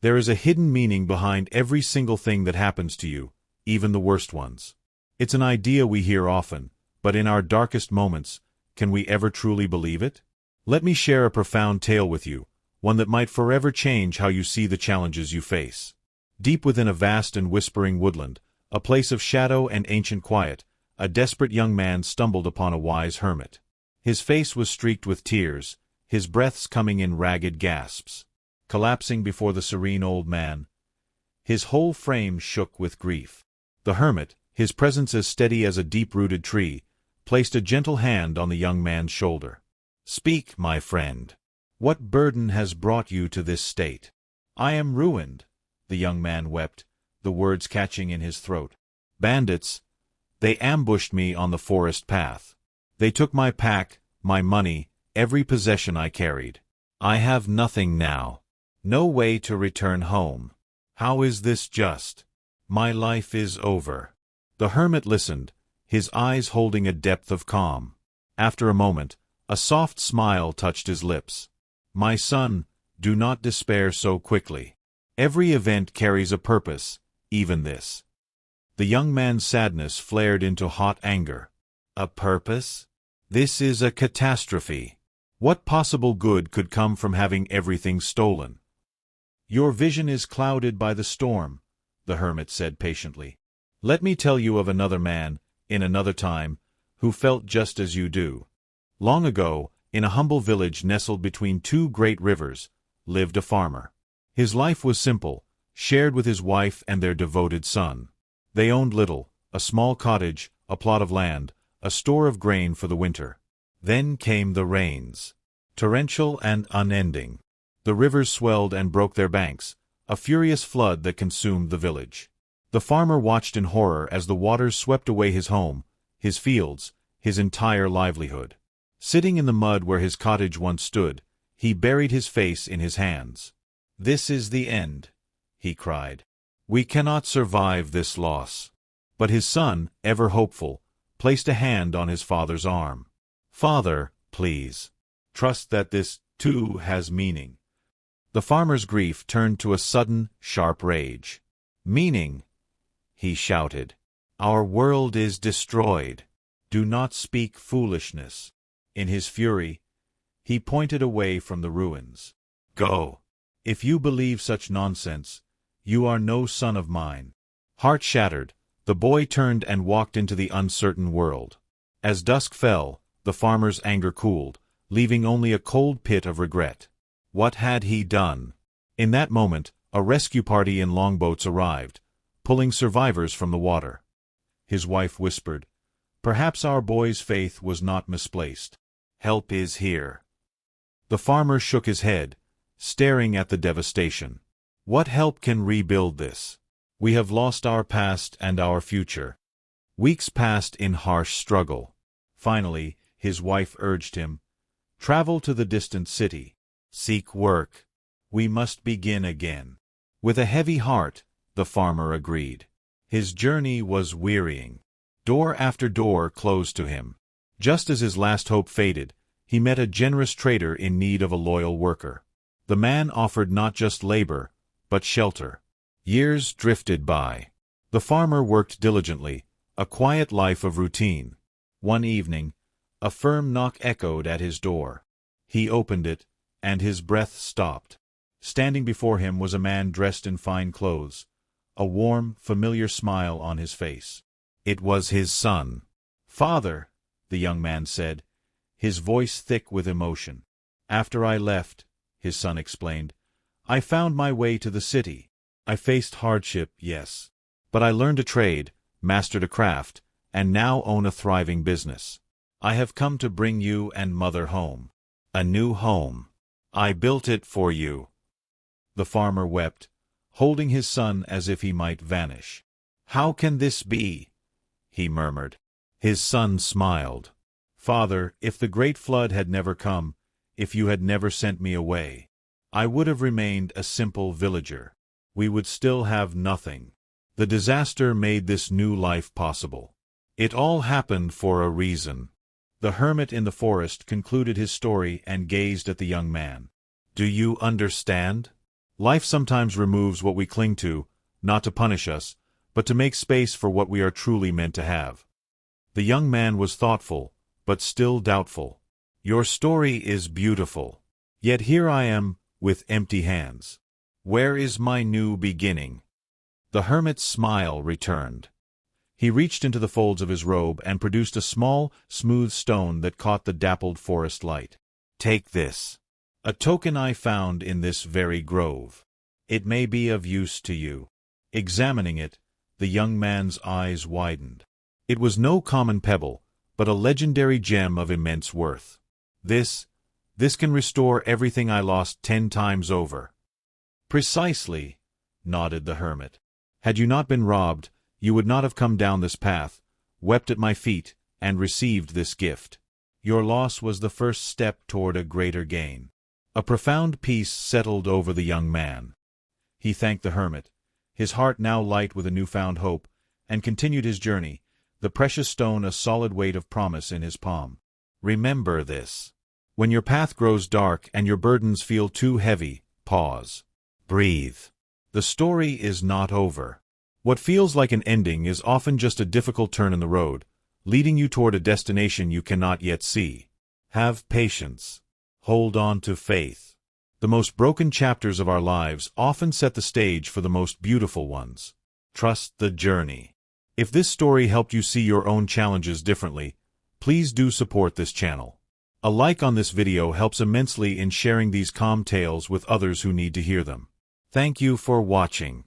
There is a hidden meaning behind every single thing that happens to you, even the worst ones. It's an idea we hear often, but in our darkest moments, can we ever truly believe it? Let me share a profound tale with you, one that might forever change how you see the challenges you face. Deep within a vast and whispering woodland, a place of shadow and ancient quiet, a desperate young man stumbled upon a wise hermit. His face was streaked with tears, his breaths coming in ragged gasps. Collapsing before the serene old man, his whole frame shook with grief. The hermit, his presence as steady as a deep-rooted tree, placed a gentle hand on the young man's shoulder. "Speak, my friend. What burden has brought you to this state?" "I am ruined," the young man wept, the words catching in his throat. "Bandits, they ambushed me on the forest path. They took my pack, my money, every possession I carried. I have nothing now. No way to return home. How is this just? My life is over." The hermit listened, his eyes holding a depth of calm. After a moment, a soft smile touched his lips. "My son, do not despair so quickly. Every event carries a purpose, even this." The young man's sadness flared into hot anger. "A purpose? This is a catastrophe. What possible good could come from having everything stolen?" "Your vision is clouded by the storm," the hermit said patiently. "Let me tell you of another man, in another time, who felt just as you do. Long ago, in a humble village nestled between two great rivers, lived a farmer. His life was simple, shared with his wife and their devoted son. They owned little, a small cottage, a plot of land, a store of grain for the winter. Then came the rains, torrential and unending. The rivers swelled and broke their banks, a furious flood that consumed the village. The farmer watched in horror as the waters swept away his home, his fields, his entire livelihood. Sitting in the mud where his cottage once stood, he buried his face in his hands. "This is the end," he cried. "We cannot survive this loss." But his son, ever hopeful, placed a hand on his father's arm. "Father, please. Trust that this, too, has meaning." The farmer's grief turned to a sudden, sharp rage. "Meaning?" he shouted. "Our world is destroyed. Do not speak foolishness." In his fury, he pointed away from the ruins. "Go. If you believe such nonsense, you are no son of mine." Heart shattered, the boy turned and walked into the uncertain world. As dusk fell, the farmer's anger cooled, leaving only a cold pit of regret. What had he done? In that moment, a rescue party in longboats arrived, pulling survivors from the water. His wife whispered, "Perhaps our boy's faith was not misplaced. Help is here." The farmer shook his head, staring at the devastation. "What help can rebuild this? We have lost our past and our future." Weeks passed in harsh struggle. Finally, his wife urged him, "Travel to the distant city. Seek work. We must begin again." With a heavy heart, the farmer agreed. His journey was wearying. Door after door closed to him. Just as his last hope faded, he met a generous trader in need of a loyal worker. The man offered not just labor, but shelter. Years drifted by. The farmer worked diligently, a quiet life of routine. One evening, a firm knock echoed at his door. He opened it, and his breath stopped. Standing before him was a man dressed in fine clothes, a warm, familiar smile on his face. It was his son. "Father," the young man said, his voice thick with emotion. "After I left," his son explained, "I found my way to the city. I faced hardship, yes. But I learned a trade, mastered a craft, and now own a thriving business. I have come to bring you and Mother home. A new home. I built it for you." The farmer wept, holding his son as if he might vanish. "How can this be?" he murmured. His son smiled. "Father, if the great flood had never come, if you had never sent me away, I would have remained a simple villager. We would still have nothing. The disaster made this new life possible. It all happened for a reason." The hermit in the forest concluded his story and gazed at the young man. "Do you understand?" Life sometimes removes what we cling to, not to punish us, but to make space for what we are truly meant to have. The young man was thoughtful, but still doubtful. Your story is beautiful. Yet here I am, with empty hands. Where is my new beginning? The hermit's smile returned. He reached into the folds of his robe and produced a small, smooth stone that caught the dappled forest light. Take this. A token I found in this very grove. It may be of use to you. Examining it, the young man's eyes widened. It was no common pebble, but a legendary gem of immense worth. This can restore everything I lost 10 times over. Precisely, nodded the hermit. Had you not been robbed, you would not have come down this path, wept at my feet, and received this gift. Your loss was the first step toward a greater gain. A profound peace settled over the young man. He thanked the hermit, his heart now light with a newfound hope, and continued his journey, the precious stone a solid weight of promise in his palm. Remember this. When your path grows dark and your burdens feel too heavy, pause. Breathe. The story is not over. What feels like an ending is often just a difficult turn in the road, leading you toward a destination you cannot yet see. Have patience. Hold on to faith. The most broken chapters of our lives often set the stage for the most beautiful ones. Trust the journey. If this story helped you see your own challenges differently, please do support this channel. A like on this video helps immensely in sharing these calm tales with others who need to hear them. Thank you for watching.